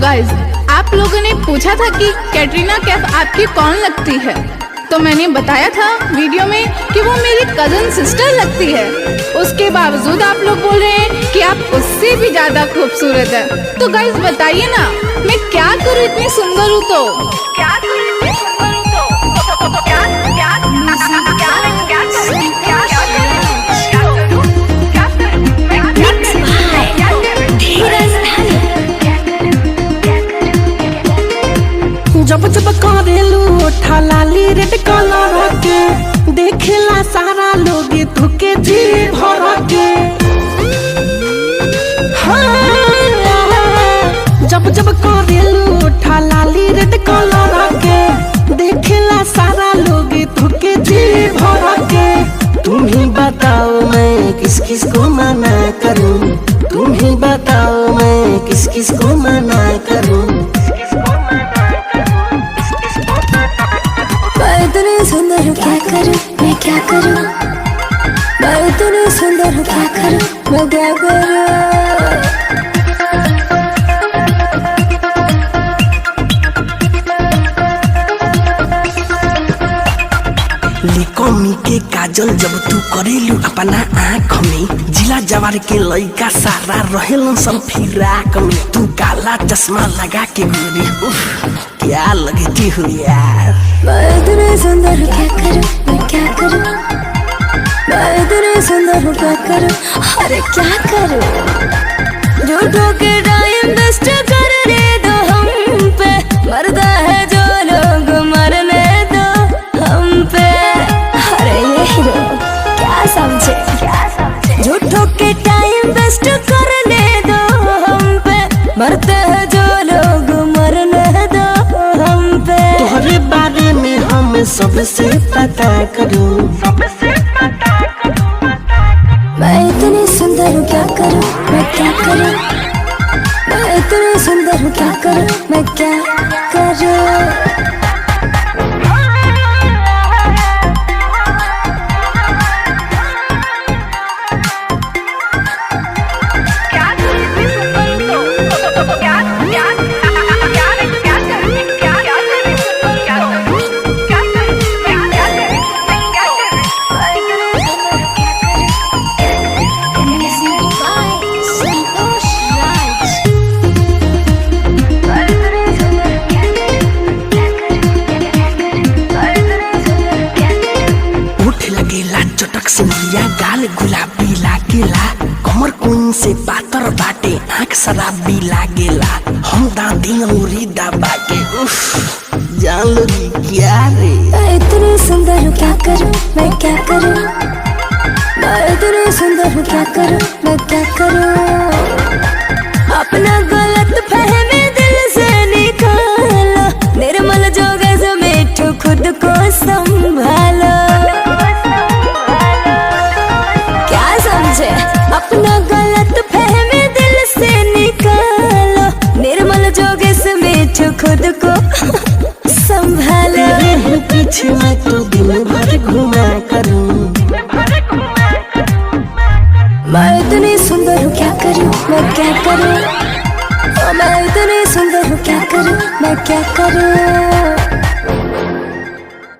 Guys, आप लोगों ने पूछा था कि कैटरीना कैफ आपकी कौन लगती है, तो मैंने बताया था वीडियो में कि वो मेरी कजन सिस्टर लगती है। उसके बावजूद आप लोग बोल रहे हैं कि आप उससे भी ज्यादा खूबसूरत है। तो गाइज बताइए ना, मैं क्या करूँ इतनी सुंदर हूँ तो? जब जब करेलू ठलाली रेड कलर के, देखेला सारा लोग तुके जी भर के। जब जब करेलू ठलाली रेड कलर के, देखेला सारा लोग तुके जी भर के। तुम ही बताओ मैं किस किस को मना करूं, तुम ही बताओ मैं किस किस को मना करूं। इतनी सुंदर हूँ क्या करूँ मैं, क्या करूँ? मैं इतनी सुंदर हूँ क्या करूँ मैं, क्या करूँ? लिकोमी के काजल जब तू करेलू अपना आँख में, जिला जवार के लइका सारा रहेलन सब फिराक में। तू काला चश्मा लगा के गोरी, क्या लगती हो यार। मैं इतनी सुंदर हूँ क्या करूँ मैं, क्या करूँ? मैं इतनी सुंदर हूँ क्या करूँ, अरे क्या करूँ? झूठों के टाइम वेस्ट करने दो हम पे, मरता है जो लोग मरने दो हम पे। अरे ये हीरो क्या समझे, क्या समझे? झूठों के टाइम वेस्ट करने दो हम पे, मरते हैं जो लोग मरने दो हम पे। तोहरे बारे में हम सबसे पता करूं, सबसे पता करूं। मैं इतनी सुंदर हूँ क्या करूँ मैं, क्या करूँ? मैं इतनी सुंदर हूँ क्या करूँ मैं, क्या करूँ? सिंधिया गाल गुलाबी लागेला, कमर कुइन से पातर बाटे, आँख शराबी लागेला। हम दादी औरी दबा के जान लोगी क्या रे। मैं इतनी सुंदर हूँ क्या करूँ मैं, क्या करूँ? मैं इतनी सुंदर हूँ क्या करूँ मैं, क्या करूँ? अपना गलत फहमी दिल से निकालो, निर्मल जोगे समेट खुद को संभालो। अपना गलत फहमी दिल से निकालो, निर्मल जोगे समेट खुद को संभालो। तेरे पीछे मैं तो दिन भर घुमा करूं। मैं इतनी सुंदर हूँ क्या करूँ मैं, क्या करूँ? मैं इतनी सुंदर हूँ क्या करूँ मैं, क्या करूँ?